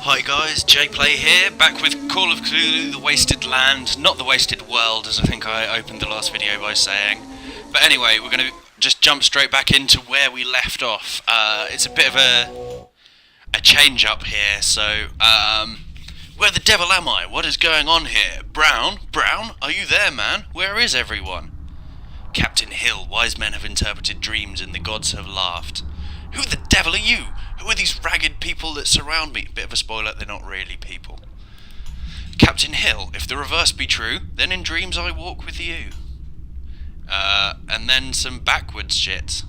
Hi guys, JPlay here, back with Call of Cthulhu, The Wasted Land, not The Wasted World, as I think I opened the last video by saying. But anyway, we're going to just jump straight back into where we left off. It's a bit of a change up here, so, where the devil am I? What is going on here? Brown? Brown? Are you there, man? Where is everyone? Captain Hill, wise men have interpreted dreams and the gods have laughed. Who the devil are you? Who are these ragged people that surround me? Bit of a spoiler, they're not really people. Captain Hill, if the reverse be true, then in dreams I walk with you. And then some backwards shit.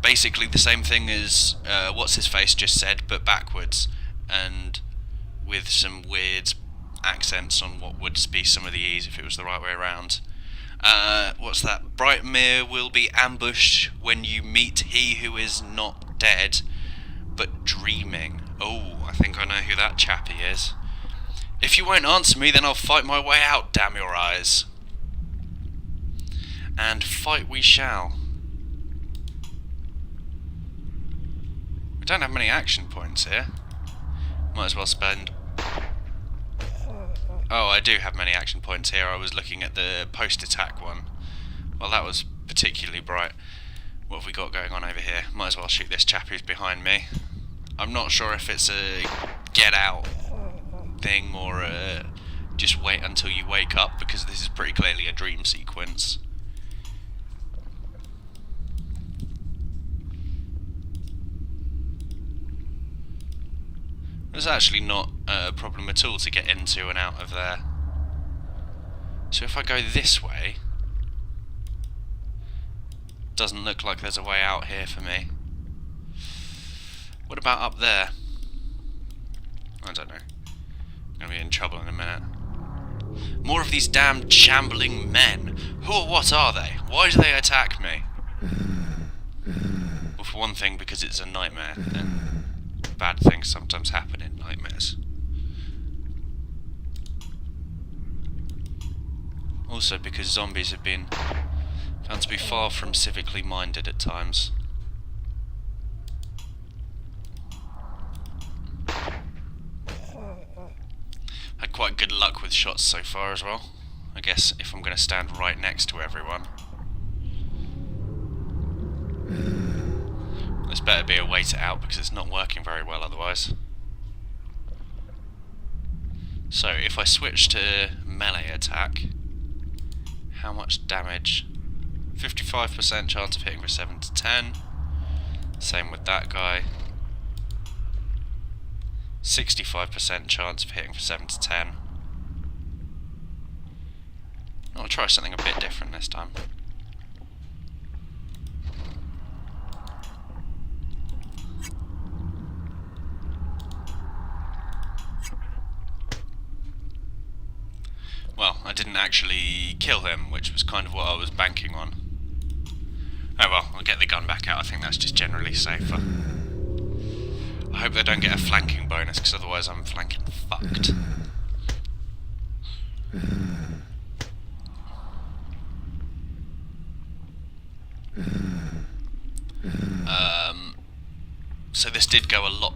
Basically the same thing as What's-His-Face just said, but backwards. And with some weird accents on what would be some of the E's if it was the right way around. What's that? Brightmere will be ambushed when you meet he who is not dead, but dreaming. Oh, I think I know who that chappie is. If you won't answer me, then I'll fight my way out, damn your eyes. And fight we shall. We don't have many action points here. Might as well spend... Oh, I do have many action points here. I was looking at the post-attack one. Well, that was particularly bright. What have we got going on over here? Might as well shoot this chap who's behind me. I'm not sure if it's a get out thing or just wait until you wake up, because this is pretty clearly a dream sequence. It's actually not a problem at all to get into and out of there. So if I go this way, doesn't look like there's a way out here for me. What about up there? I don't know. I'm gonna be in trouble in a minute. More of these damned shambling men. Who or what are they? Why do they attack me? Well, for one thing, because it's a nightmare, and bad things sometimes happen in nightmares. Also because zombies have been found to be far from civically minded at times. Had quite good luck with shots so far as well. I guess if I'm going to stand right next to everyone. There's better be a way to out because it's not working very well otherwise. So if I switch to melee attack, how much damage? 55% chance of hitting for 7 to 10. Same with that guy. 65% chance of hitting for 7 to 10. I'll try something a bit different this time. Well, I didn't actually kill him, which was kind of what I was banking on. Oh well, I'll get the gun back out. I think that's just generally safer. I hope they don't get a flanking bonus, because otherwise I'm flanking fucked. So this did go a lot...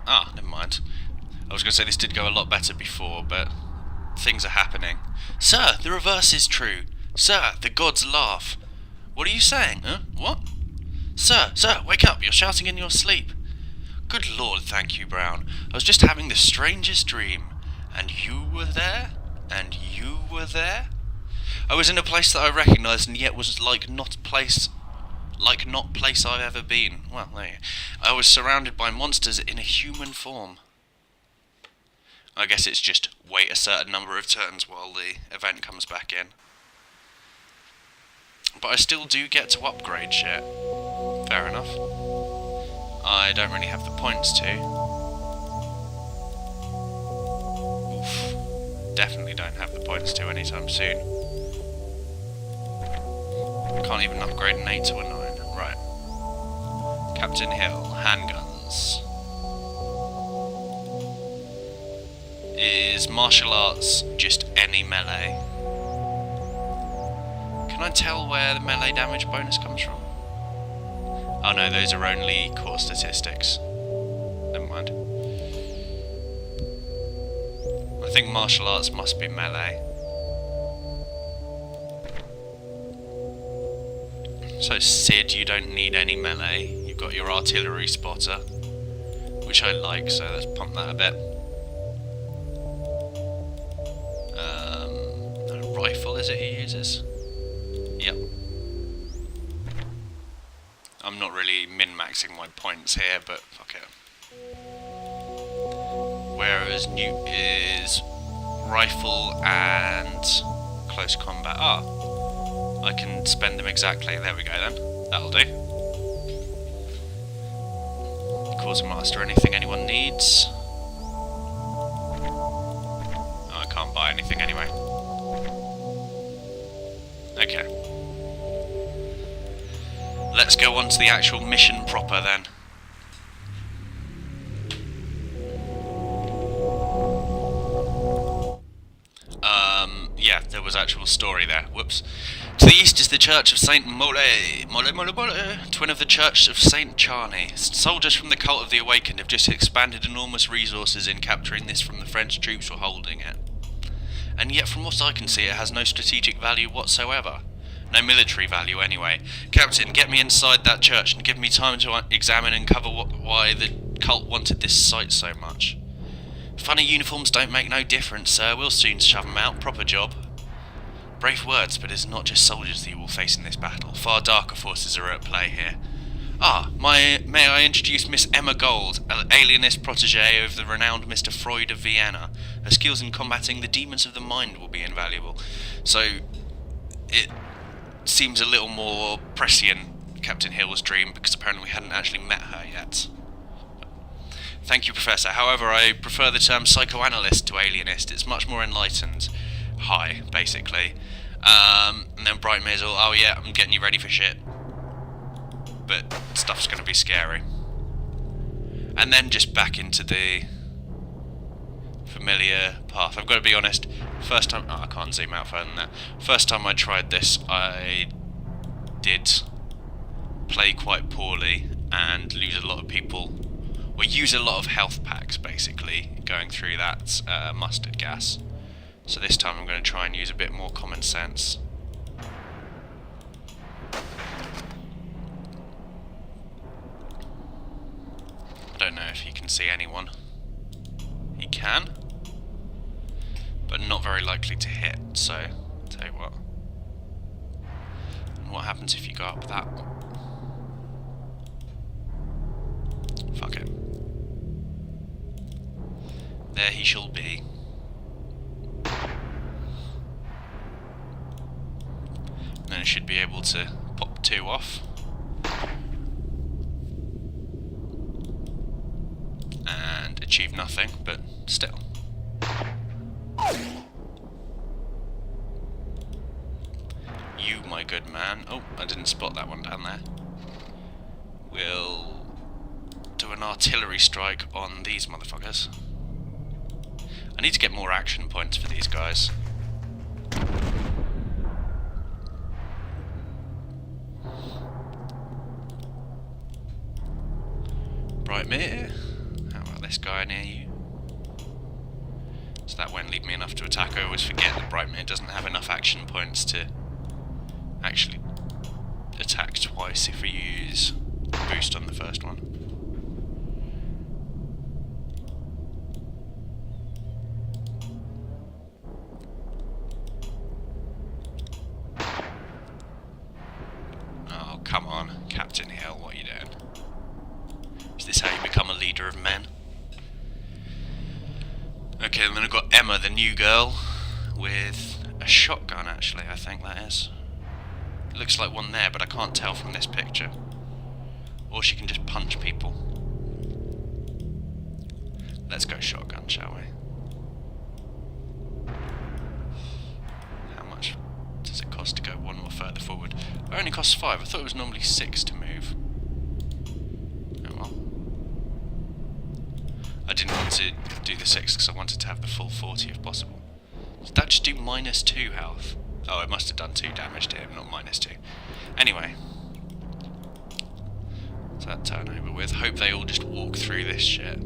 Ah, never mind. I was going to say this did go a lot better before, but things are happening. Sir, the reverse is true. Sir, the gods laugh. What are you saying, huh? What? Sir, wake up, you're shouting in your sleep. Good Lord, thank you, Brown. I was just having the strangest dream. And you were there? And you were there? I was in a place that I recognised and yet was like not place I've ever been. Well, there you go. I was surrounded by monsters in a human form. I guess it's just wait a certain number of turns while the event comes back in. But I still do get to upgrade shit. Fair enough. I don't really have the points to. Oof. Definitely don't have the points to anytime soon. I can't even upgrade an 8 to a 9. Right. Captain Hill, handguns. Is martial arts just any melee? Can I tell where the melee damage bonus comes from? Oh no, those are only core statistics. Never mind. think martial arts must be melee. So Sid, you don't need any melee. You've got your artillery spotter, which I like, so let's pump that a bit. A rifle is it he uses? Yep. I'm not really min-maxing my points here, but fuck it. Whereas Newt is rifle and close combat. Ah, I can spend them exactly. There we go then. That'll do. Quartermaster, anything anyone needs? Oh, I can't buy anything anyway. Okay. Let's go on to the actual mission proper then. Yeah, there was actual story there. Whoops. To the east is the church of Saint Mole, twin of the church of Saint Charney. Soldiers from the cult of the Awakened have just expanded enormous resources in capturing this from the French troops who are holding it. And yet, from what I can see, it has no strategic value whatsoever. No military value, anyway. Captain, get me inside that church and give me time to examine and cover why the cult wanted this site so much. Funny uniforms don't make no difference, sir. We'll soon shove 'em out. Proper job. Brave words, but it's not just soldiers that you will face in this battle. Far darker forces are at play here. Ah, may I introduce Miss Emma Gold, an alienist protégée of the renowned Mr. Freud of Vienna. Her skills in combating the demons of the mind will be invaluable. So, it seems a little more prescient, Captain Hill's dream, because apparently we hadn't actually met her yet. Thank you, Professor. However, I prefer the term psychoanalyst to alienist. It's much more enlightened. Hi, basically. And then Bright Mizzle, oh yeah, I'm getting you ready for shit. But stuff's going to be scary. And then just back into the familiar path. I've got to be honest, first time... Oh, I can't zoom out further than that. First time I tried this, I did play quite poorly and lose a lot of people, or use a lot of health packs, basically, going through that mustard gas. So this time I'm going to try and use a bit more common sense. I don't know if you can see anyone. He can, but not very likely to hit, so tell you what. And what happens if you go up that? Fuck it. There he shall be. And then I should be able to pop 2 off. And achieve nothing, but still. You, my good man. Oh, I didn't spot that one down there. We'll do an artillery strike on these motherfuckers. I need to get more action points for these guys. Brightmere. How about this guy near you? So that won't leave me enough to attack. I always forget that Brightmere doesn't have enough action points to actually attack twice if we use boost on the first one. Oh, come on, Captain Hill, what are you doing? Is this how you become a leader of men? Okay, and then I've got Emma, the new girl, with a shotgun, actually, I think that is. It looks like one there, but I can't tell from this picture. Or she can just punch people. Let's go shotgun, shall we? How much does it cost to go one more further forward? It only costs 5. I thought it was normally 6 to move. Oh well. I didn't want to do the 6 because I wanted to have the full 40 if possible. Did that just do -2 health? Oh, it must have done 2 damage to him, not -2. Anyway. So that turn over with. Hope they all just walk through this shit.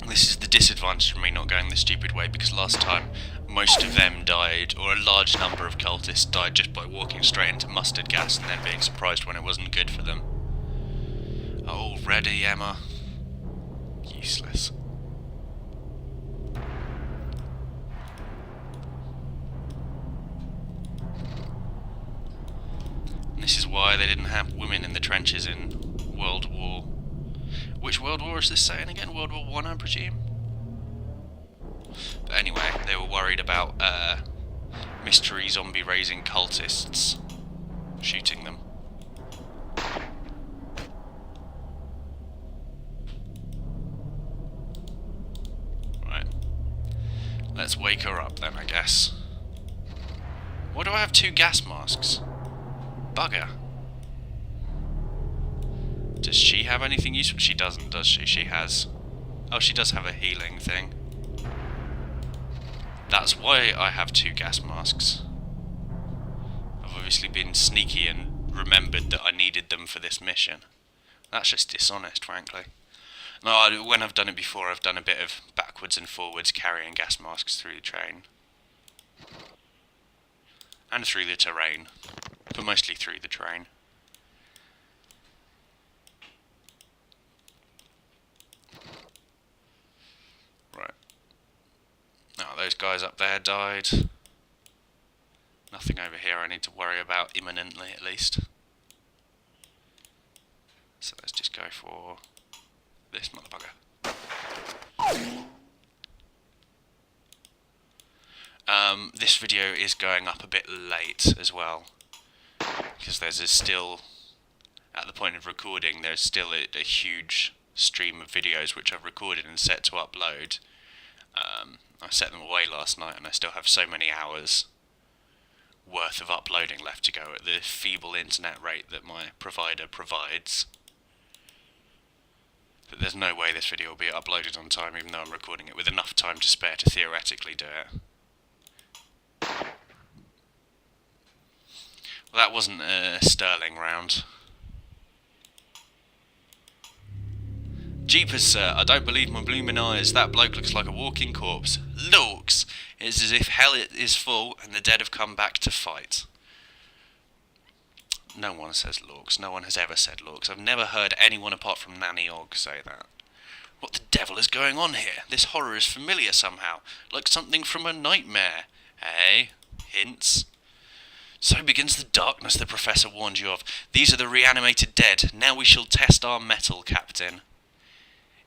This is the disadvantage from me not going the stupid way, because last time most of them died, or a large number of cultists died just by walking straight into mustard gas and then being surprised when it wasn't good for them. Oh, ready, Emma. Useless. And this is why they didn't have women in the trenches in World War... Which World War is this saying again? World War I presume? But anyway, they were worried about mystery zombie-raising cultists shooting them. Right. Let's wake her up then, I guess. Why do I have 2 gas masks? Bugger. Does she have anything useful? She doesn't, does she? She has... Oh, she does have a healing thing. That's why I have 2 gas masks. I've obviously been sneaky and remembered that I needed them for this mission. That's just dishonest, frankly. No, when I've done it before, I've done a bit of backwards and forwards carrying gas masks through the train. And through the terrain. But mostly through the train. Right. Now, those guys up there died. Nothing over here I need to worry about imminently, at least. So let's just go for this motherfucker. This video is going up a bit late as well, because there's still, at the point of recording, there's still a huge stream of videos which I've recorded and set to upload. I set them away last night and I still have so many hours worth of uploading left to go at the feeble internet rate that my provider provides. But there's no way this video will be uploaded on time, even though I'm recording it with enough time to spare to theoretically do it. Well, that wasn't a sterling round. Jeepers, sir, I don't believe my blooming eyes. That bloke looks like a walking corpse. Looks! It's as if hell is full and the dead have come back to fight. No one says looks. No one has ever said looks. I've never heard anyone apart from Nanny Og say that. What the devil is going on here? This horror is familiar somehow, like something from a nightmare. Hey? Hints? So begins the darkness the Professor warned you of. These are the reanimated dead. Now we shall test our mettle, Captain.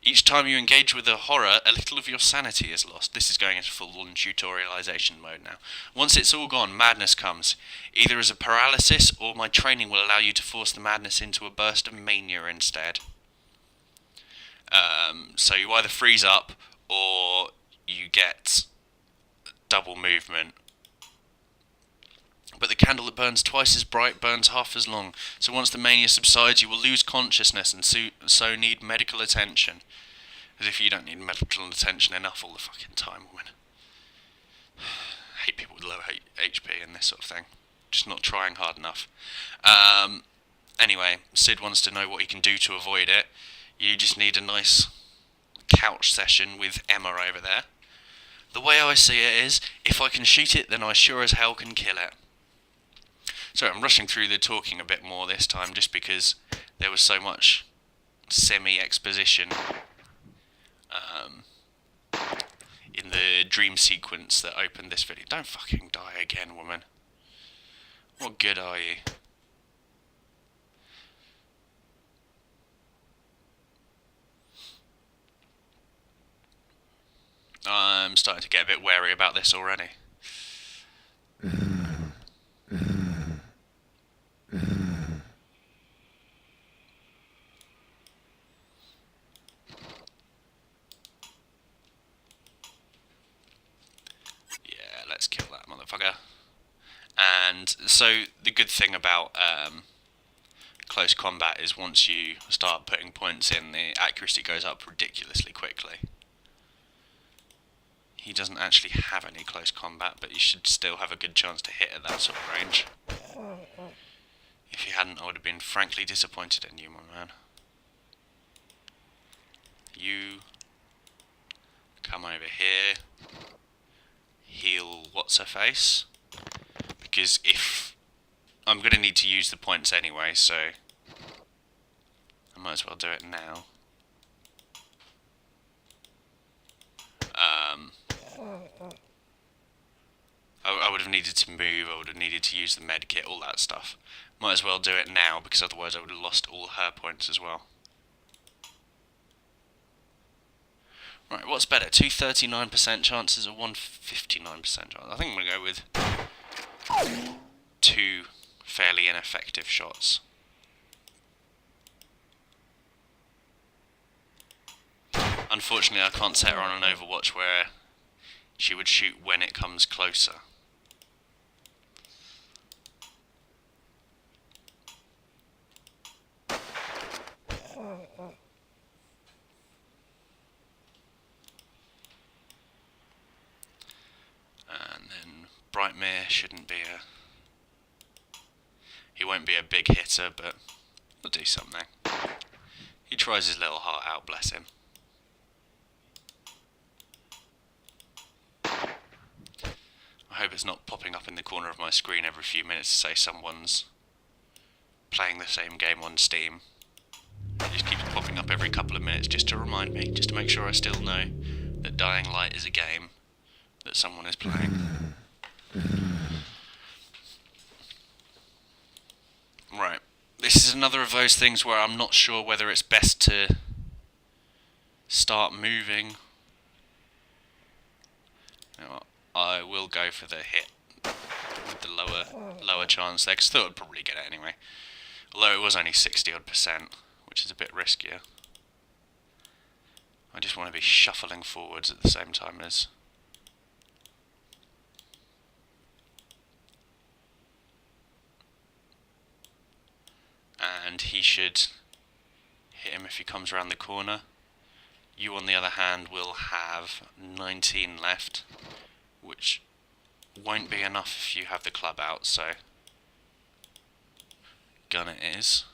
Each time you engage with a horror, a little of your sanity is lost. This is going into full-on tutorialization mode now. Once it's all gone, madness comes. Either as a paralysis, or my training will allow you to force the madness into a burst of mania instead. So you either freeze up, or you get double movement. But the candle that burns twice as bright burns half as long, so once the mania subsides you will lose consciousness and so need medical attention. As if you don't need medical attention enough all the fucking time, woman. I hate people with low HP and this sort of thing. Just not trying hard enough. Anyway, Sid wants to know what he can do to avoid it. You just need a nice couch session with Emma over there. The way I see it is, if I can shoot it, then I sure as hell can kill it. So I'm rushing through the talking a bit more this time, just because there was so much semi-exposition in the dream sequence that opened this video. Don't fucking die again, woman. What good are you? I'm starting to get a bit wary about this already. Let's kill that motherfucker. And so the good thing about close combat is once you start putting points in, the accuracy goes up ridiculously quickly. He doesn't actually have any close combat, but you should still have a good chance to hit at that sort of range. If you hadn't, I would have been frankly disappointed in you, my man. You over here, heal what's-her-face, because if I'm going to need to use the points anyway, so I might as well do it now. I would have needed to move, I would have needed to use the med kit, all that stuff. Might as well do it now, because otherwise I would have lost all her points as well. Right, what's better? 2 39% chances or 1 59% chance? I think I'm going to go with 2 fairly ineffective shots. Unfortunately, I can't set her on an Overwatch where she would shoot when it comes closer. And then Brightmere shouldn't be a... He won't be a big hitter, but he'll do something. He tries his little heart out, bless him. I hope it's not popping up in the corner of my screen every few minutes to say someone's playing the same game on Steam. It just keeps popping up every couple of minutes just to remind me, just to make sure I still know that Dying Light is a game that someone is playing. Right, this is another of those things where I'm not sure whether it's best to start moving. You know what? I will go for the hit with the lower chance there, because I thought I'd probably get it anyway. Although it was only 60-odd%, which is a bit riskier. I just want to be shuffling forwards at the same time as... And he should hit him if he comes around the corner. You, on the other hand, will have 19 left, which won't be enough if you have the club out, so gun it is.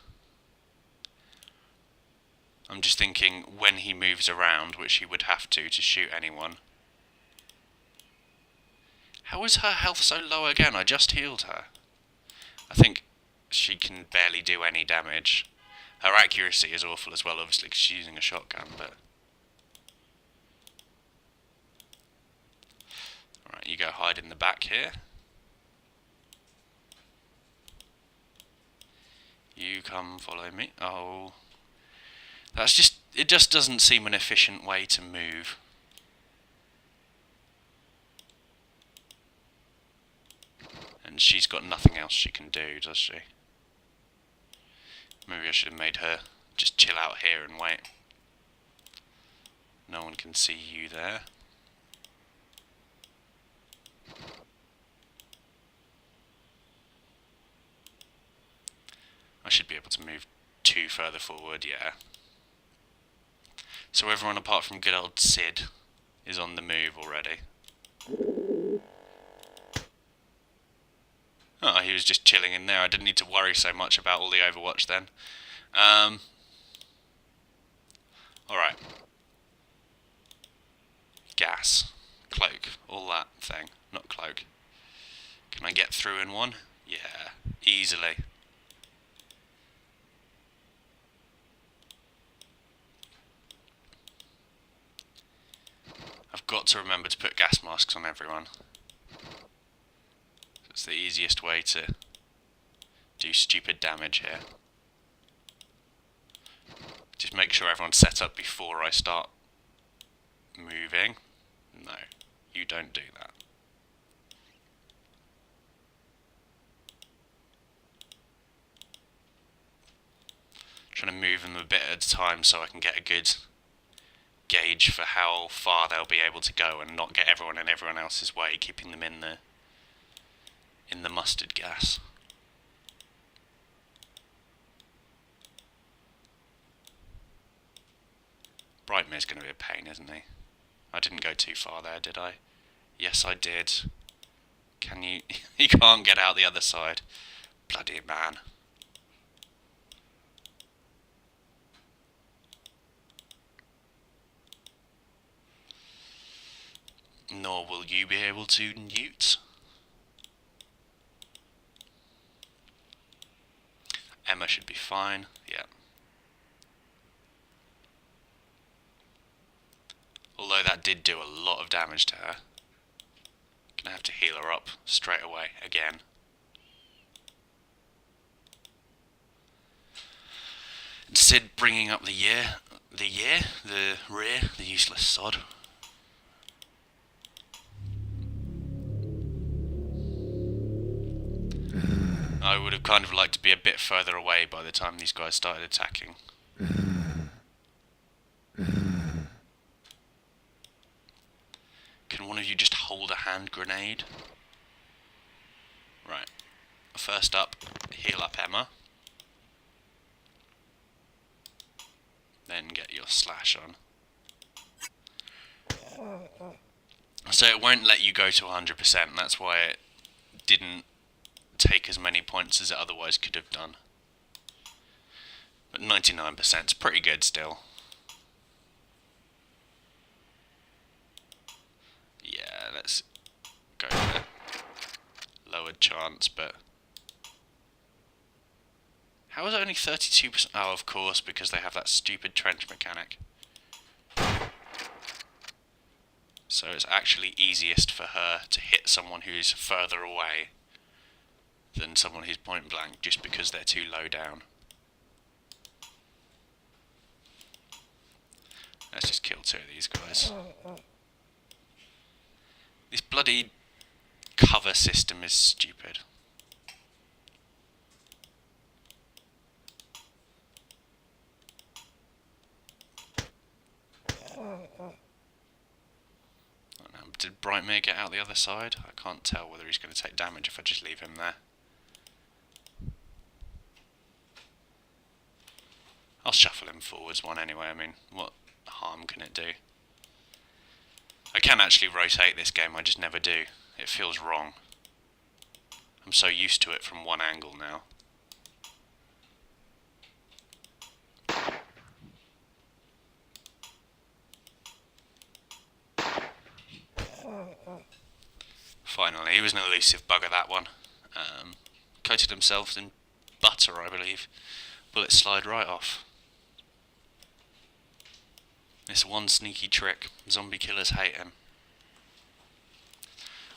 I'm just thinking when he moves around, which he would have to shoot anyone. How is her health so low again? I just healed her. I think she can barely do any damage. Her accuracy is awful as well, obviously, because she's using a shotgun, but... Alright, you go hide in the back here. You come follow me. Oh... That's just... It just doesn't seem an efficient way to move. And she's got nothing else she can do, does she? Maybe I should have made her just chill out here and wait. No one can see you there. I should be able to move 2 further forward, yeah. So everyone apart from good old Sid is on the move already. Oh, he was just chilling in there. I didn't need to worry so much about all the Overwatch then. Alright. Gas. Cloak. All that thing. Not cloak. Can I get through in one? Yeah. Easily. I've got to remember to put gas masks on everyone. It's the easiest way to do stupid damage here. Just make sure everyone's set up before I start moving. No, you don't do that. Trying to move them a bit at a time so I can get a good gauge for how far they'll be able to go and not get everyone in everyone else's way, keeping them in the mustard gas. Brightmare's going to be a pain, isn't he? I didn't go too far there, did I? Yes, I did. Can you... He can't get out the other side. Bloody man. Nor will you be able to, Newt. Emma should be fine, yeah. Although that did do a lot of damage to her. Gonna have to heal her up straight away, again. And Sid bringing up the rear, the useless sod. I would have kind of liked to be a bit further away by the time these guys started attacking. Can one of you just hold a hand grenade? Right. First up, heal up Emma. Then get your slash on. So it won't let you go to 100%, that's why it didn't take as many points as it otherwise could have done. But 99% is pretty good still. Yeah, let's go for lowered chance, but... How is it only 32%? Oh, of course, because they have that stupid trench mechanic. So it's actually easiest for her to hit someone who's further away than someone who's point blank, just because they're too low down. Let's just kill two of these guys. This bloody cover system is stupid. Did Brightmere get out the other side? I can't tell whether he's going to take damage if I just leave him there. I'll shuffle him forwards one anyway. I mean, what harm can it do? I can actually rotate this game, I just never do. It feels wrong. I'm so used to it from one angle now. Finally, he was an elusive bugger, that one. Coated himself in butter, I believe. Bullets slide right off. This one sneaky trick. Zombie killers hate him.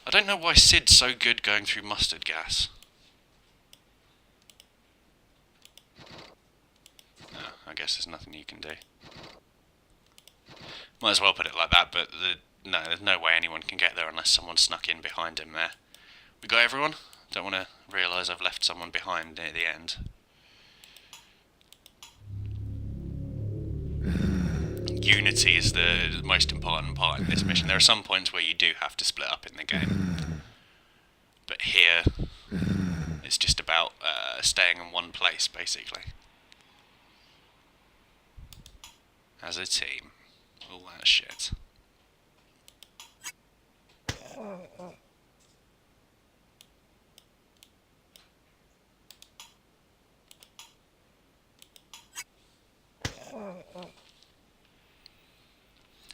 I don't know why Sid's so good going through mustard gas. No, I guess there's nothing you can do. Might as well put it like that, but no, there's no way anyone can get there unless someone snuck in behind him there. We got everyone? Don't want to realise I've left someone behind near the end. Unity is the most important part in this mission. There are some points where you do have to split up in the game. But here, it's just about staying in one place, basically. As a team. All that shit.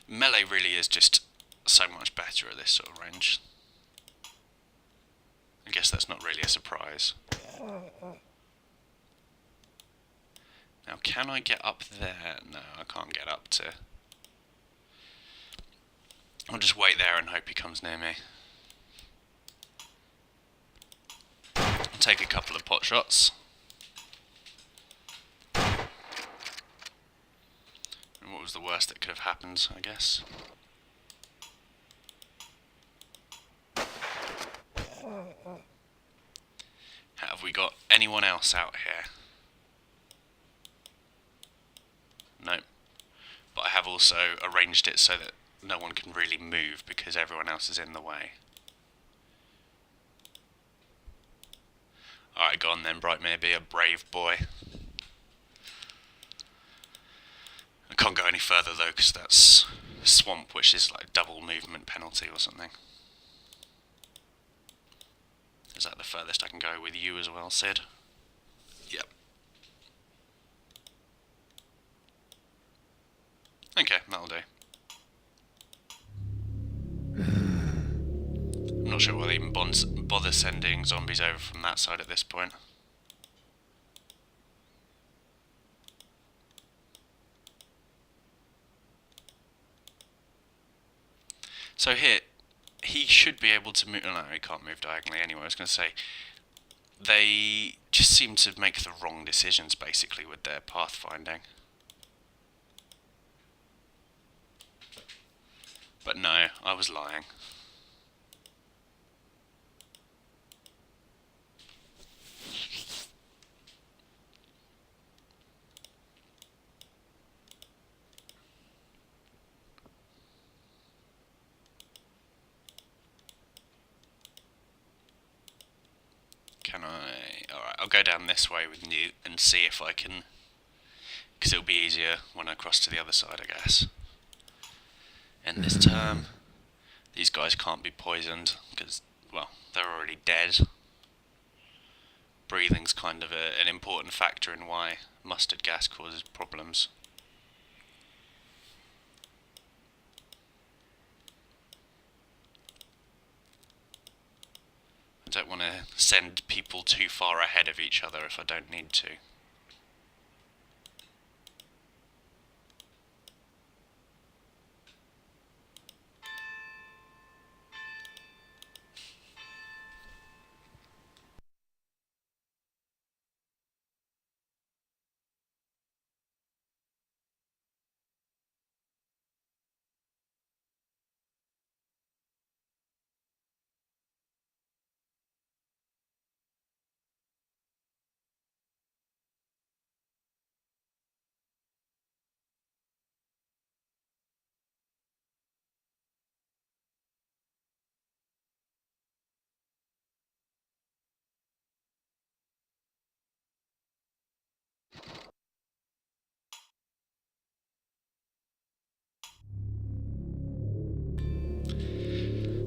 Melee really is just so much better at this sort of range. I guess that's not really a surprise. Now, can I get up there? No, I can't get up to... I'll just wait there and hope he comes near me. I'll take a couple of pot shots. And what was the worst that could have happened, I guess? Have we got anyone else out here? No. But I have also arranged it so that no one can really move because everyone else is in the way. Alright, go on then, Brightmere, be a brave boy. I can't go any further though because that's swamp, which is like double movement penalty or something. Is that the furthest I can go with you as well, Sid? Yep. Okay, that'll do. sure why they even bother sending zombies over from that side at this point. So here, he should be able to move. No, he can't move diagonally anyway. I was going to say, they just seem to make the wrong decisions basically with their pathfinding. But no, I was lying. Can I? Alright, I'll go down this way with Newt and see if I can, because it'll be easier when I cross to the other side, I guess. End this term. These guys can't be poisoned, because, well, they're already dead. Breathing's kind of an important factor in why mustard gas causes problems. I don't want to send people too far ahead of each other if I don't need to.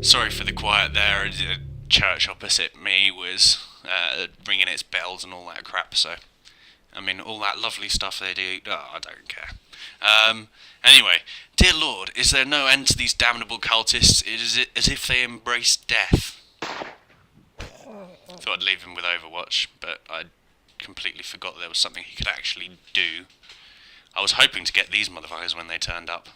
Sorry for the quiet there. The church opposite me was ringing its bells and all that crap, so I mean, all that lovely stuff they do, oh, I don't care. Anyway, dear Lord, is there no end to these damnable cultists? Is it as if they embrace death? Thought I'd leave him with Overwatch, but I completely forgot there was something he could actually do. I was hoping to get these motherfuckers when they turned up.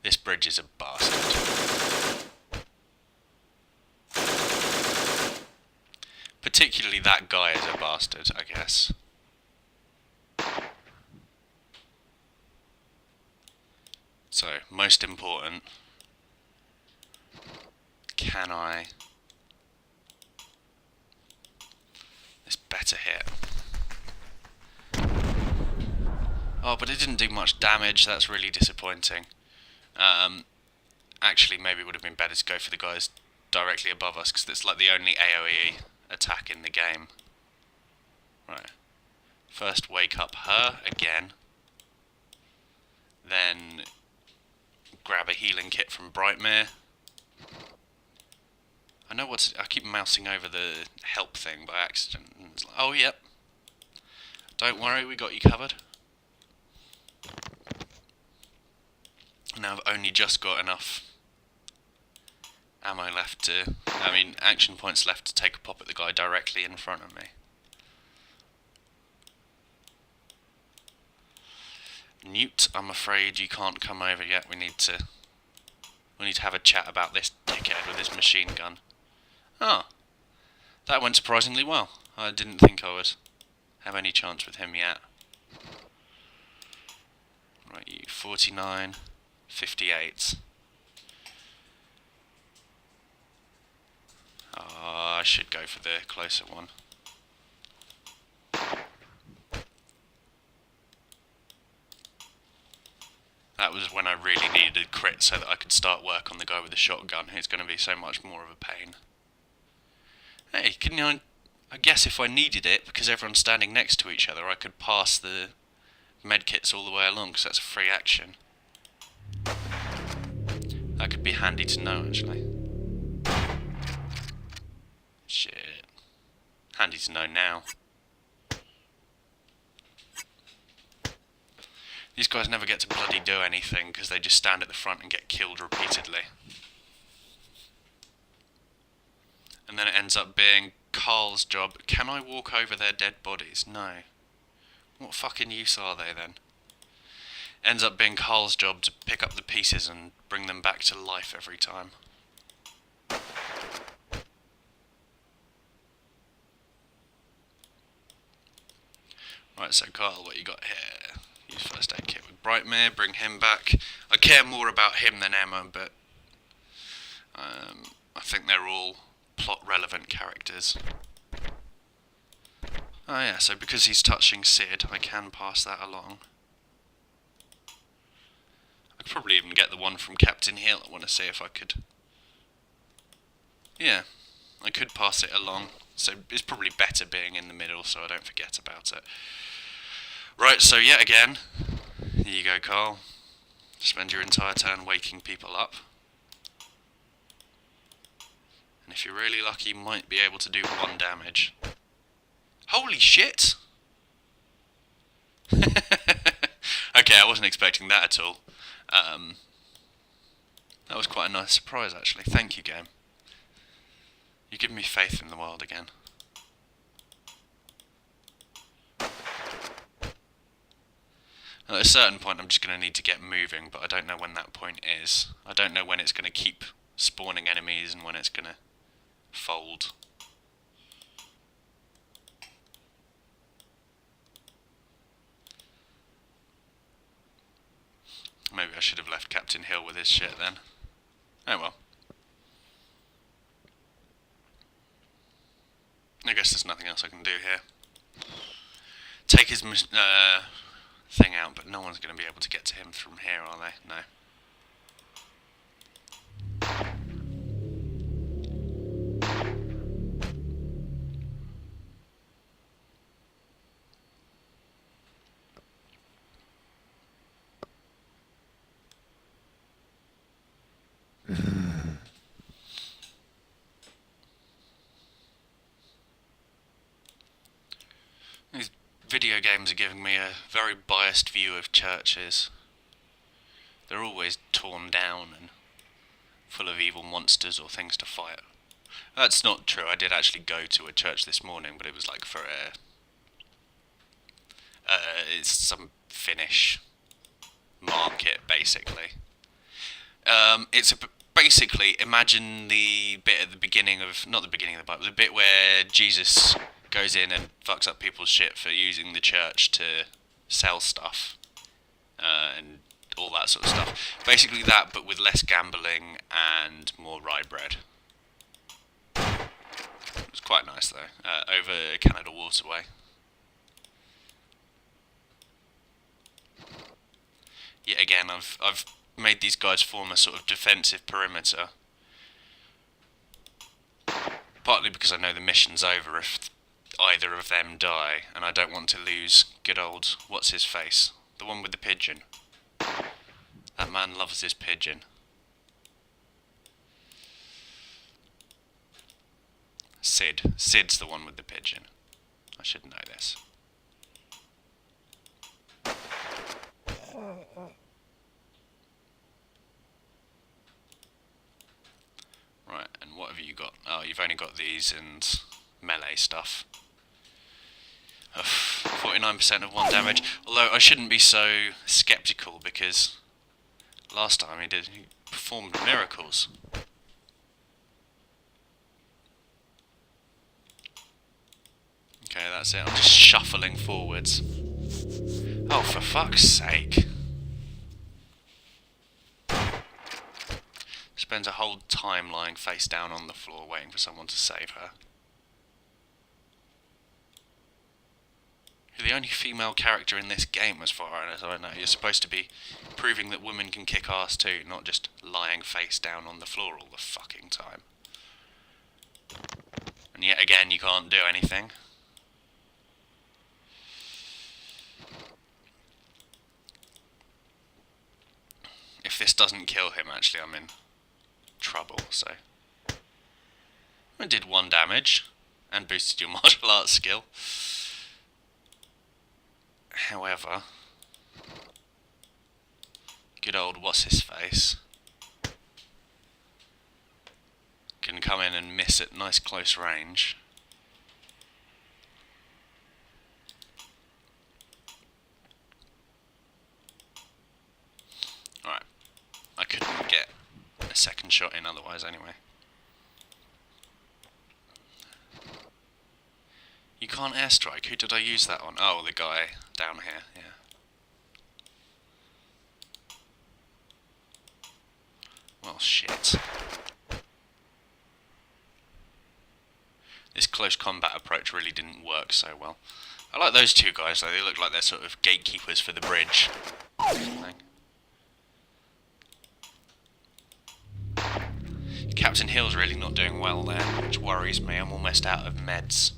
This bridge is a bastard. Particularly that guy is a bastard, I guess. So, most important, can I... This better hit. Oh, but it didn't do much damage, that's really disappointing. Actually, maybe it would have been better to go for the guys directly above us, because it's like the only AoE attack in the game. Right. First wake up her again. Then grab a healing kit from Brightmere. I know what's... I keep mousing over the help thing by accident. And it's like, oh, yep. Don't worry, we got you covered. Now I've only just got enough ammo left to... I mean, action points left to take a pop at the guy directly in front of me. Newt, I'm afraid you can't come over yet. We need to have a chat about this dickhead with his machine gun. Oh, that went surprisingly well. I didn't think I would have any chance with him yet. Right, you 49, 58. I should go for the closer one. That was when I really needed a crit so that I could start work on the guy with the shotgun, who's going to be so much more of a pain. Hey, can you... I guess if I needed it, because everyone's standing next to each other, I could pass the medkits all the way along, because that's a free action. That could be handy to know, actually. Shit. Handy to know now. These guys never get to bloody do anything because they just stand at the front and get killed repeatedly. And then it ends up being Carl's job. Can I walk over their dead bodies? No. What fucking use are they then? Ends up being Carl's job to pick up the pieces and bring them back to life every time. Right, so Carl, what you got here? Use first aid kit with Brightmere, bring him back. I care more about him than Emma, but I think they're all plot-relevant characters. Oh yeah, so because he's touching Sid, I can pass that along. I could probably even get the one from Captain Hill. I want to see if I could... Yeah, I could pass it along. So it's probably better being in the middle so I don't forget about it. Right, so yet again, here you go, Carl. Spend your entire turn waking people up. And if you're really lucky, you might be able to do 1 damage. Holy shit! Okay, I wasn't expecting that at all. That was quite a nice surprise, actually. Thank you, game. You give me faith in the world again. At a certain point I'm just going to need to get moving, but I don't know when that point is. I don't know when it's going to keep spawning enemies and when it's going to fold. Maybe I should have left Captain Hill with his shit then. Oh well. I guess there's nothing else I can do here. Take his thing out, but no one's going to be able to get to him from here, are they? No. These video games are giving me a very biased view of churches. They're always torn down and full of evil monsters or things to fight. That's not true. I did actually go to a church this morning, but it was like for it's some Finnish market, basically. Basically, imagine the bit at the beginning of, not the beginning of the Bible, the bit where Jesus goes in and fucks up people's shit for using the church to sell stuff, and all that sort of stuff. Basically that, but with less gambling and more rye bread. It was quite nice though, over Canada Waterway. Yet again, I've made these guys form a sort of defensive perimeter. Partly because I know the mission's over if either of them die, and I don't want to lose good old what's-his-face, the one with the pigeon. That man loves his pigeon. Sid's the one with the pigeon. I should know this. Right, and what have you got? Oh, you've only got these and melee stuff. 49% of 1 damage. Although I shouldn't be so sceptical because last time he performed miracles. Okay, that's it. I'm just shuffling forwards. Oh, for fuck's sake. Spends a whole time lying face down on the floor waiting for someone to save her. You're the only female character in this game as far as I know. You're supposed to be proving that women can kick ass too, not just lying face down on the floor all the fucking time. And yet again, you can't do anything. If this doesn't kill him, actually, I'm in trouble, so... I did 1 damage, and boosted your martial arts skill. However, good old what's-his-face can come in and miss at nice close range. Alright, I couldn't get a second shot in otherwise anyway. You can't airstrike. Who did I use that on? Oh, the guy down here, yeah. Well, shit. This close combat approach really didn't work so well. I like those two guys though, they look like they're sort of gatekeepers for the bridge. Captain Hill's really not doing well there, which worries me. I'm almost out of meds.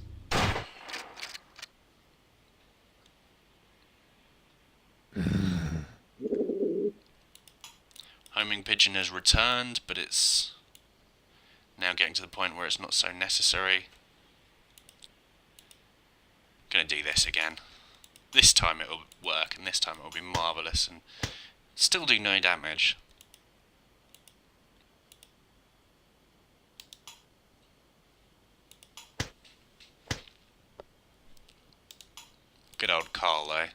Homing pigeon has returned, but it's now getting to the point where it's not so necessary. Gonna do this again. This time it'll work, and this time it'll be marvellous, and still do no damage. Good old Carl though.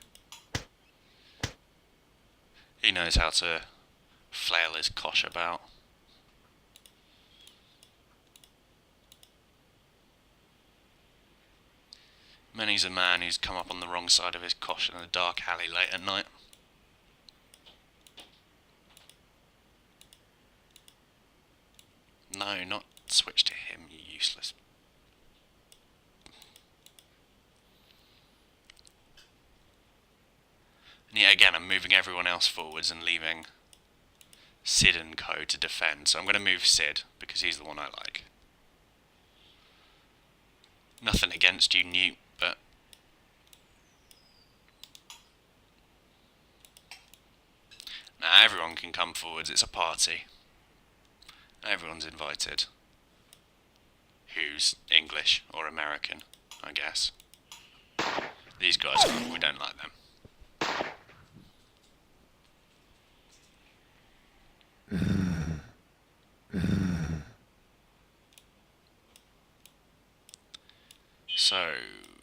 He knows how to flail his cosh about. Many's a man who's come up on the wrong side of his cosh in a dark alley late at night. No, not switch to him, you useless. And yet again, I'm moving everyone else forwards and leaving Sid and co to defend. So I'm going to move Sid, because he's the one I like. Nothing against you, Newt, but... Nah, everyone can come forwards, it's a party. Everyone's invited. Who's English or American, I guess. These guys aren't, we don't like them. So,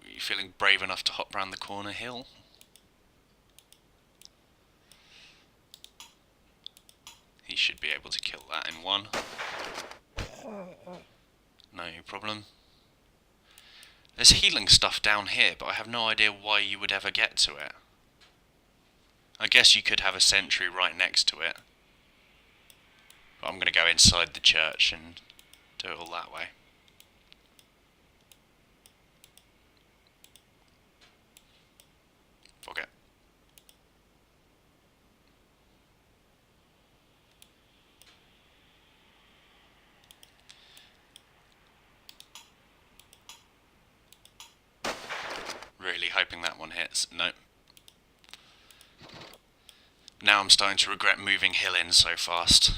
you feeling brave enough to hop round the corner hill? He should be able to kill that in one. No problem. There's healing stuff down here, but I have no idea why you would ever get to it. I guess you could have a sentry right next to it. But I'm going to go inside the church and do it all that way. Fuck it. Really hoping that one hits. Nope. Now I'm starting to regret moving Hill in so fast.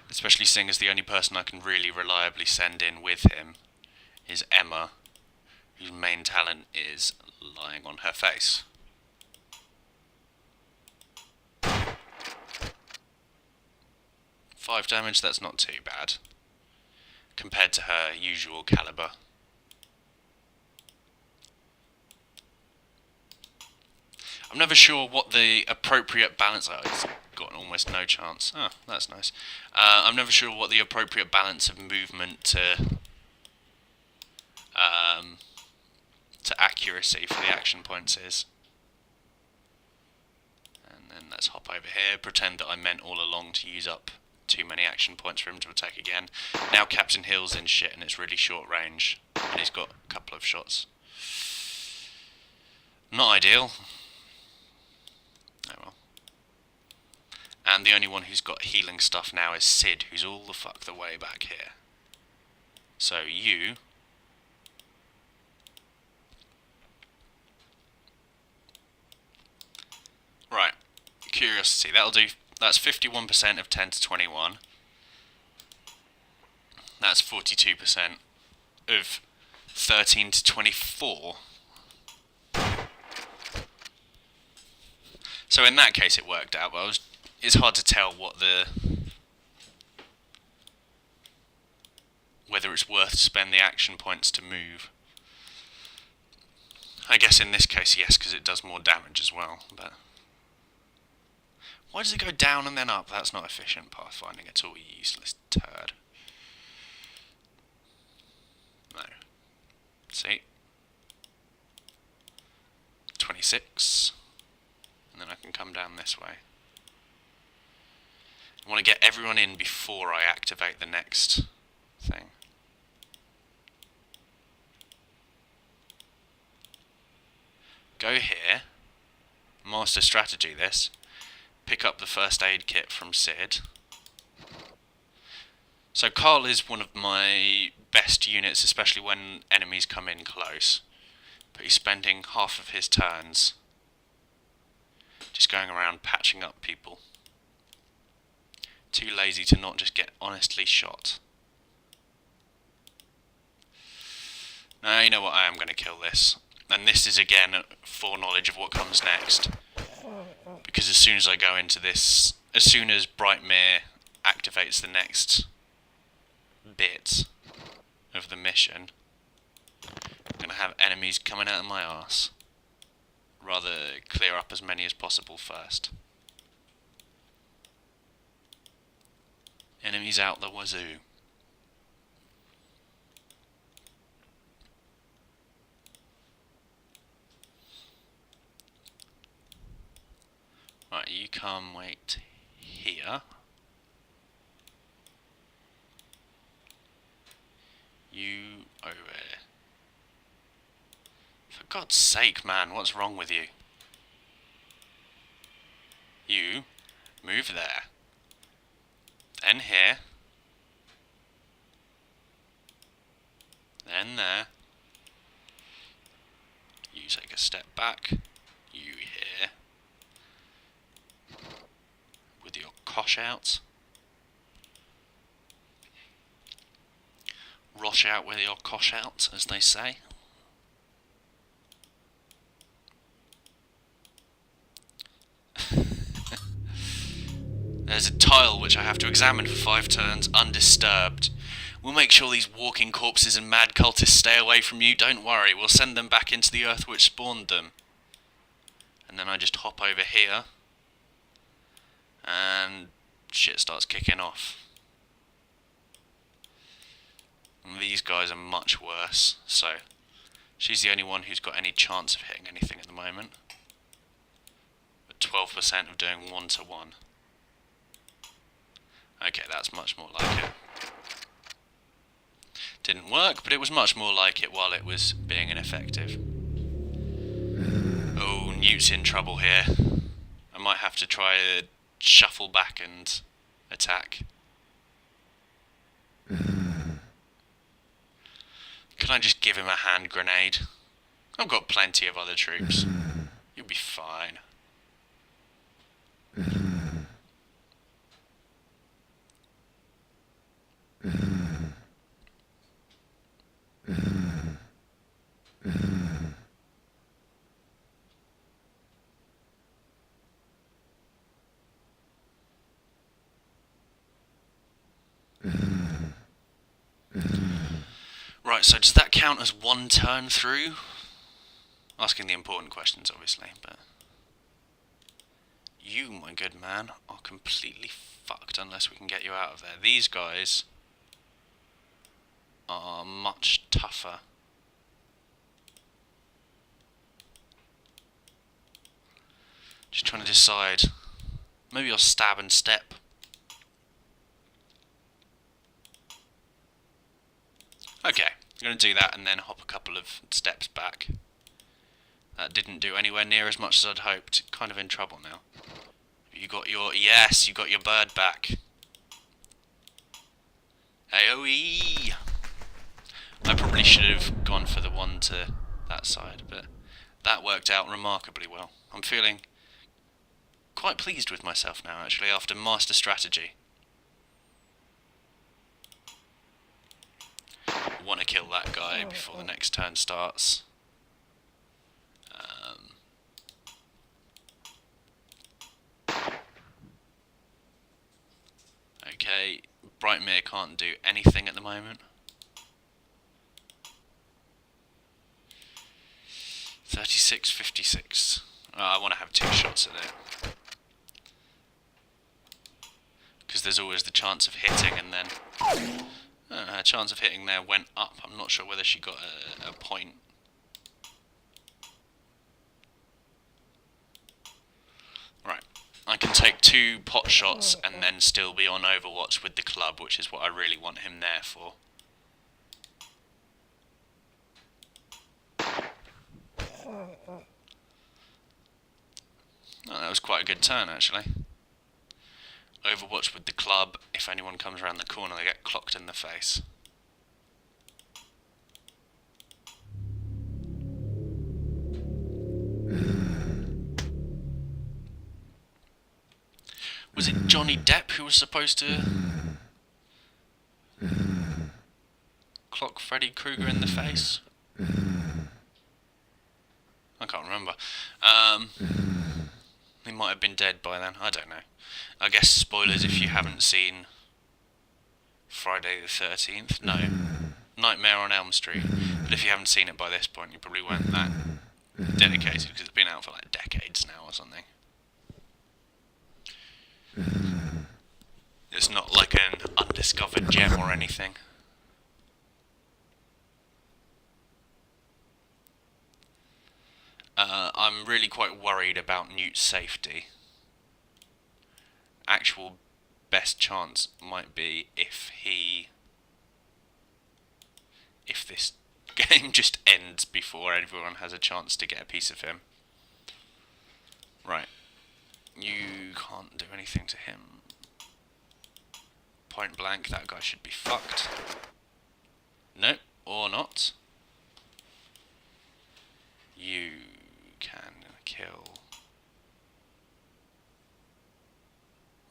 Especially seeing as the only person I can really reliably send in with him is Emma, whose main talent is lying on her face. Five damage, that's not too bad, compared to her usual caliber. I'm never sure what the appropriate balance... Oh, it's got almost no chance. Oh, that's nice. I'm never sure what the appropriate balance of movement to accuracy for the action points is. And then let's hop over here, pretend that I meant all along to use up too many action points for him to attack again. Now Captain Hill's in shit and it's really short range, and he's got a couple of shots. Not ideal. Oh well. And the only one who's got healing stuff now is Sid, who's all the fuck the way back here. So you... Right, curiosity, that'll do. That's 51% of 10 to 21. That's 42% of 13 to 24. So in that case it worked out, but it's hard to tell whether it's worth to spend the action points to move. I guess in this case yes, because it does more damage as well, but... Why does it go down and then up? That's not efficient pathfinding at all, you useless turd. No. See? 26. And then I can come down this way. I want to get everyone in before I activate the next thing. Go here. Master strategy this. Pick up the first aid kit from Sid. So Carl is one of my best units, especially when enemies come in close. But he's spending half of his turns just going around patching up people. Too lazy to not just get honestly shot. Now you know what, I am going to kill this. And this is again foreknowledge of what comes next. Because as soon as I go into this, as soon as Brightmere activates the next bit of the mission, I'm going to have enemies coming out of my arse. Rather clear up as many as possible first. Enemies out the wazoo. Right, you come wait here. You over there. For God's sake, man, what's wrong with you? You move there. Then here. Then there. You take a step back. You here. With your cosh out. Rosh out with your cosh out, as they say. There's a tile which I have to examine for 5 turns, undisturbed. We'll make sure these walking corpses and mad cultists stay away from you, don't worry, we'll send them back into the earth which spawned them. And then I just hop over here, and shit starts kicking off. And these guys are much worse, so she's the only one who's got any chance of hitting anything at the moment. But 12% of doing 1-to-1. Okay, that's much more like it. Didn't work, but it was much more like it while it was being ineffective. Oh, Newt's in trouble here. I might have to try to shuffle back and attack. Can I just give him a hand grenade? I've got plenty of other troops. You'll be fine. Right, so does that count as 1 turn through? Asking the important questions, obviously, but... You, my good man, are completely fucked unless we can get you out of there. These guys are much tougher. Just trying to decide. Maybe I'll stab and step. Okay, I'm going to do that and then hop a couple of steps back. That didn't do anywhere near as much as I'd hoped. Kind of in trouble now. You got your... Yes, you got your bird back. AoE! I probably should have gone for the one to that side, but that worked out remarkably well. I'm feeling quite pleased with myself now, actually, after master strategy. want to kill that guy before the next turn starts. Okay, Brightmere can't do anything at the moment. 36-56. I want to have 2 shots at it. Because there's always the chance of hitting, and then her chance of hitting there went up. I'm not sure whether she got a point. Right, I can take 2 pot shots and then still be on Overwatch with the club, which is what I really want him there for. Oh, that was quite a good turn, actually. Overwatch with the club. If anyone comes around the corner, they get clocked in the face. Was it Johnny Depp who was supposed to clock Freddy Krueger in the face? I can't remember. He might have been dead by then, I don't know. I guess spoilers if you haven't seen Friday the 13th. No, Nightmare on Elm Street. But if you haven't seen it by this point, you probably weren't that dedicated, because it's been out for like decades now or something. It's not like an undiscovered gem or anything. I'm really quite worried about Newt's safety. Actual best chance might be if this game just ends before everyone has a chance to get a piece of him. Right. You can't do anything to him. Point blank, that guy should be fucked. Nope, or not. You can kill.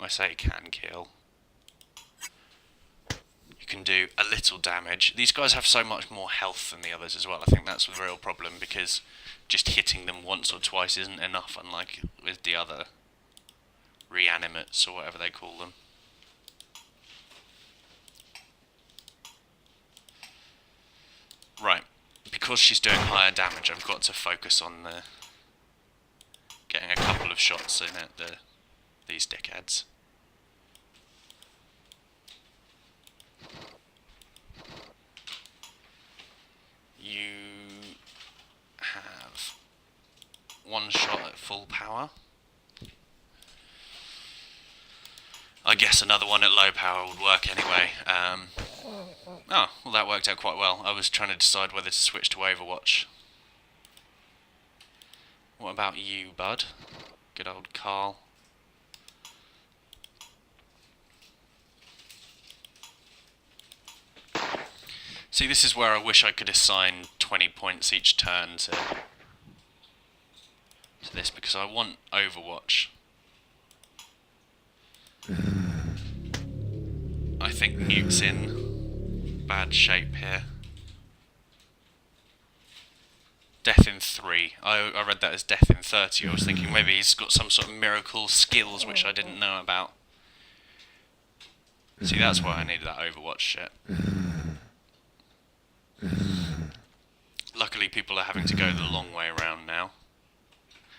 I say can kill. You can do a little damage. These guys have so much more health than the others as well. I think that's the real problem, because just hitting them once or twice isn't enough, unlike with the other reanimates or whatever they call them. Right, because she's doing higher damage, I've got to focus on getting a couple of shots in at these dickheads. You have 1 shot at full power. I guess another one at low power would work anyway. Oh, well, that worked out quite well. I was trying to decide whether to switch to Overwatch. What about you, bud? Good old Carl. See, this is where I wish I could assign 20 points each turn to this, because I want Overwatch. I think Newt's in bad shape here. Death in 3. I read that as death in 30. I was thinking maybe he's got some sort of miracle skills which I didn't know about. See, that's why I needed that Overwatch shit. Luckily people are having to go the long way around now.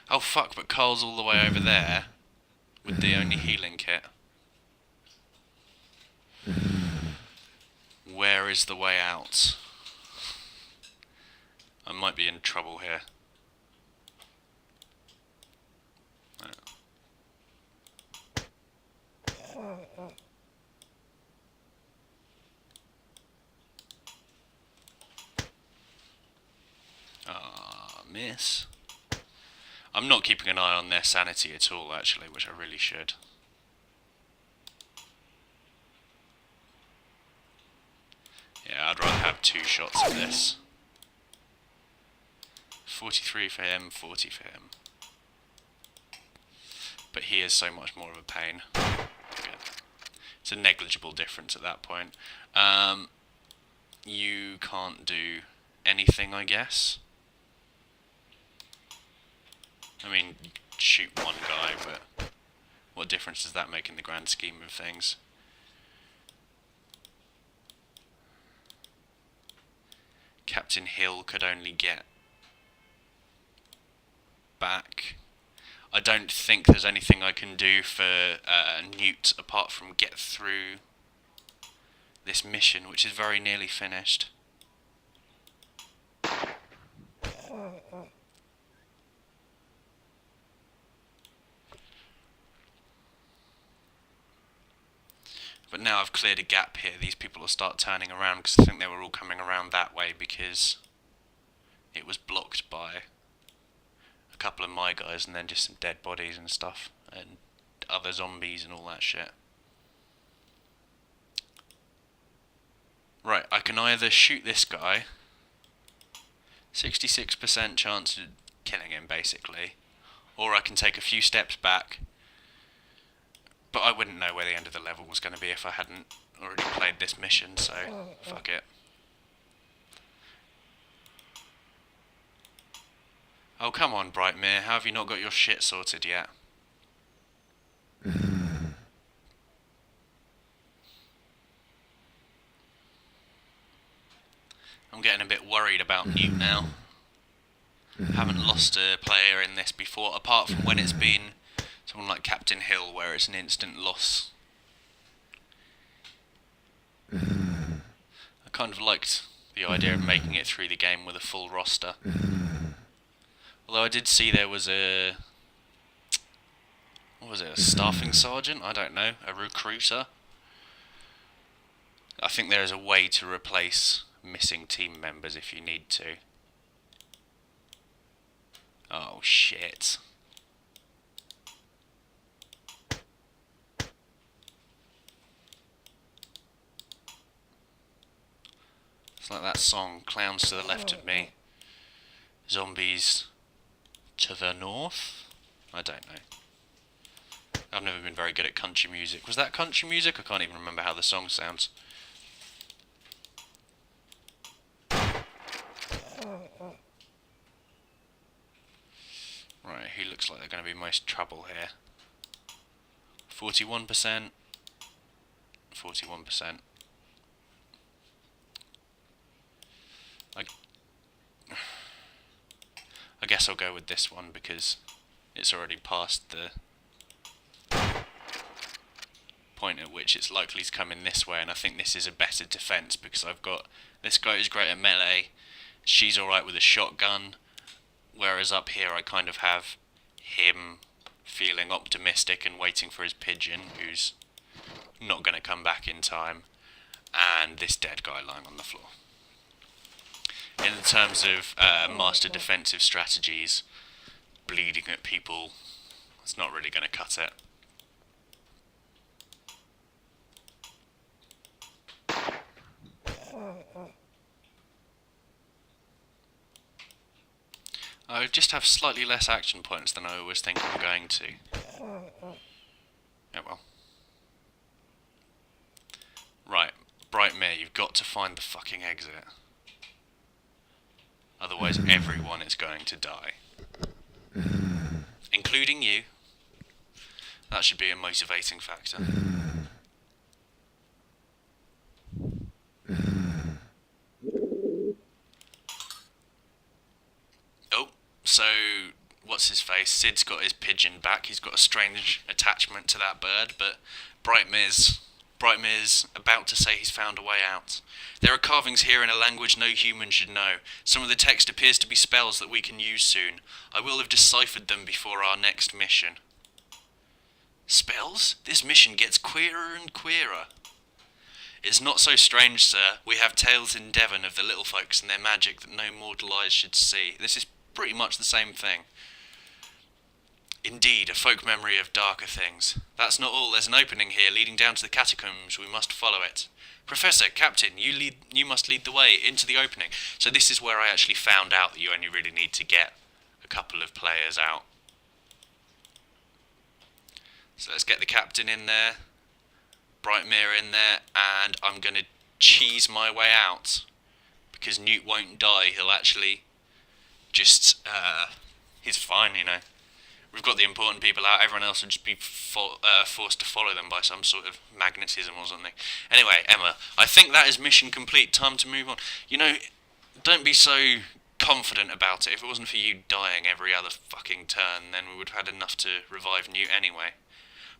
Oh fuck, but Carl's all the way over there with the only healing kit. Where is the way out? I might be in trouble here. Miss. I'm not keeping an eye on their sanity at all, actually, which I really should. Yeah, I'd rather have 2 shots of this. 43 for him, 40 for him. But he is so much more of a pain. Good. It's a negligible difference at that point. you can't do anything, I guess. I mean, you could shoot one guy, but what difference does that make in the grand scheme of things? Captain Hill could only get back. I don't think there's anything I can do for Newt apart from get through this mission, which is very nearly finished. But now I've cleared a gap here, these people will start turning around, because I think they were all coming around that way because it was blocked by a couple of my guys and then just some dead bodies and stuff, and other zombies and all that shit. Right, I can either shoot this guy, 66% chance of killing him basically, or I can take a few steps back, but I wouldn't know where the end of the level was going to be if I hadn't already played this mission, so fuck it. Oh come on, Brightmere, how have you not got your shit sorted yet? I'm getting a bit worried about Newt now. Haven't lost a player in this before, apart from when it's been someone like Captain Hill, where it's an instant loss. I kind of liked the idea of making it through the game with a full roster. Although I did see there was a... what was it, a staffing sergeant? I don't know, a recruiter? I think there is a way to replace missing team members if you need to. Oh shit. It's like that song, Clowns to the left of me, zombies to the north? I don't know. I've never been very good at country music. Was that country music? I can't even remember how the song sounds. Right, who looks like they're going to be most trouble here? 41%. 41%. I guess I'll go with this one because it's already past the point at which it's likely to come in this way, and I think this is a better defense because I've got this guy who's great at melee, she's alright with a shotgun, whereas up here I kind of have him feeling optimistic and waiting for his pigeon, who's not going to come back in time, and this dead guy lying on the floor. In terms of master defensive strategies, bleeding at people, it's not really going to cut it. I just have slightly less action points than I always think I'm going to. Oh well. Right, Brightmere, you've got to find the fucking exit. Otherwise everyone is going to die. Including you. That should be a motivating factor. Oh, so what's his face? Sid's got his pigeon back. He's got a strange attachment to that bird, but Brightmere's about to say he's found a way out. There are carvings here in a language no human should know. Some of the text appears to be spells that we can use soon. I will have deciphered them before our next mission. Spells? This mission gets queerer and queerer. It's not so strange, sir. We have tales in Devon of the little folks and their magic that no mortal eyes should see. This is pretty much the same thing. Indeed, a folk memory of darker things. That's not all. There's an opening here leading down to the catacombs. We must follow it. Professor, Captain, you must lead the way into the opening. So this is where I actually found out that you only really need to get a couple of players out. So let's get the Captain in there, Brightmere in there, and I'm going to cheese my way out. because Newt won't die. He'll actually just he's fine, you know. We've got the important people out. Everyone else will just be forced to follow them by some sort of magnetism or something. Anyway, Emma, I think that is mission complete. Time to move on. You know, don't be so confident about it. If it wasn't for you dying every other fucking turn, then we would have had enough to revive Newt anyway.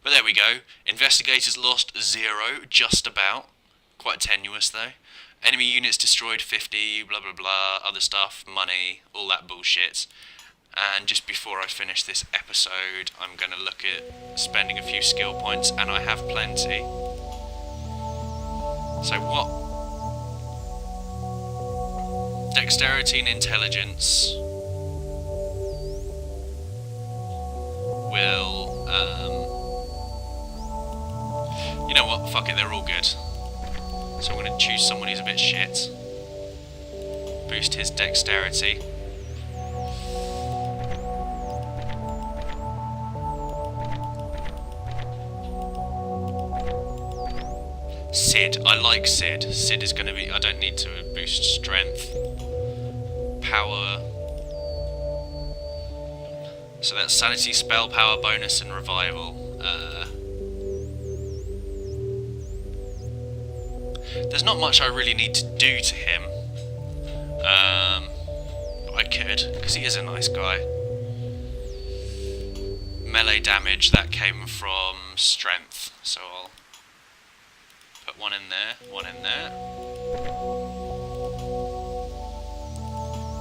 But there we go. Investigators lost 0, just about. Quite tenuous though. Enemy units destroyed 50, blah blah blah, other stuff, money, all that bullshit. And just before I finish this episode, I'm going to look at spending a few skill points, and I have plenty. So what? Dexterity and intelligence will, you know what, fuck it, they're all good. So I'm going to choose someone who's a bit shit. Boost his dexterity. Sid. I like Sid. Sid is going to be... I don't need to boost strength. Power. So that's sanity, spell, power, bonus, and revival. There's not much I really need to do to him. But I could, because he is a nice guy. Melee damage, that came from strength. So I'll put one in there, one in there.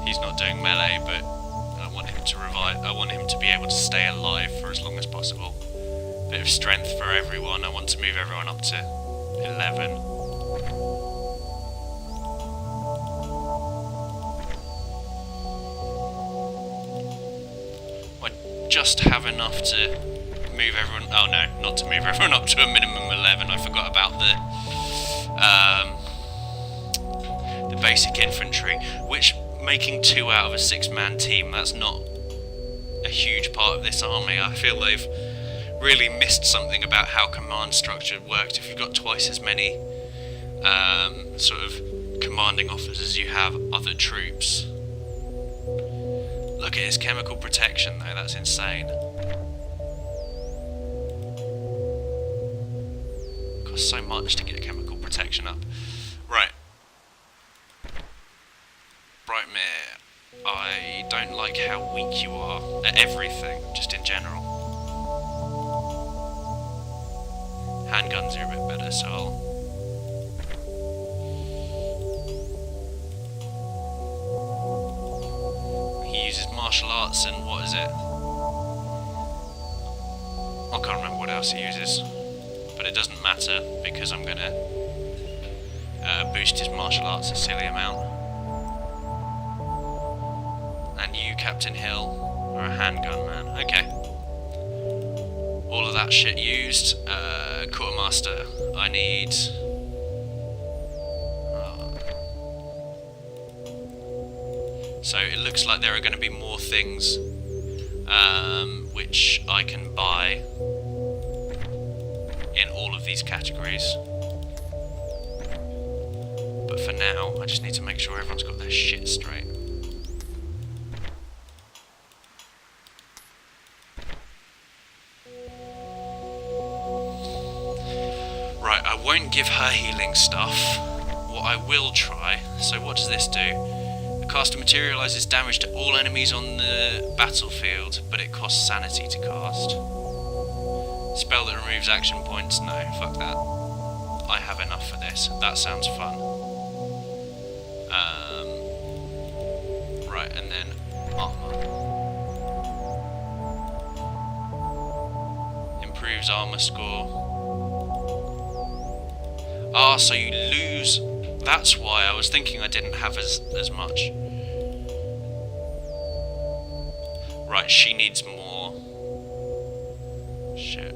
He's not doing melee, but I want him to revive. I want him to be able to stay alive for as long as possible. Bit of strength for everyone. I want to move everyone up to 11. I just have enough to move everyone. Oh no, not to move everyone up to a minimum 11. I forgot about the basic infantry, which making 2 out of a 6-man team, that's not a huge part of this army. I feel they've really missed something about how command structure worked. If you've got twice as many sort of commanding officers as you have other troops. Look at his chemical protection though, that's insane. Costs so much to get chemical protection up. Right. Brightmere, I don't like how weak you are at everything, just in general. Handguns are a bit better, so he uses martial arts and what is it? I can't remember what else he uses. But it doesn't matter, because I'm going to boost his martial arts a silly amount. And you, Captain Hill, are a handgun man. Okay. All of that shit used. Quartermaster, I need... So it looks like there are going to be more things which I can buy in all of these categories. But for now, I just need to make sure everyone's got their shit straight. Right, I won't give her healing stuff. What I will try... So what does this do? The caster materialises damage to all enemies on the battlefield, but it costs sanity to cast. Spell that removes action points? No, fuck that. I have enough for this. That sounds fun. Right, and then armour. Improves armour score. Ah, so you lose... That's why I was thinking I didn't have as much. Right, she needs more. Shit.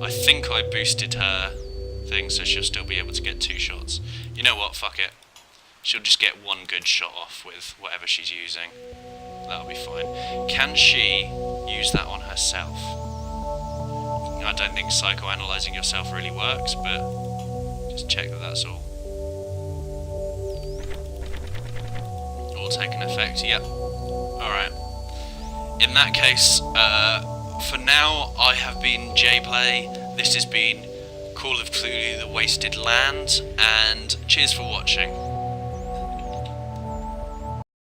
I think I boosted her thing, so she'll still be able to get 2 shots. You know what, fuck it. She'll just get 1 good shot off with whatever she's using. That'll be fine. Can she use that on herself? I don't think psychoanalyzing yourself really works, but just check that that's all taken effect. Yep. Alright. In that case, for now, I have been JPlay. This has been Call of Cthulhu: The Wasted Land, and cheers for watching.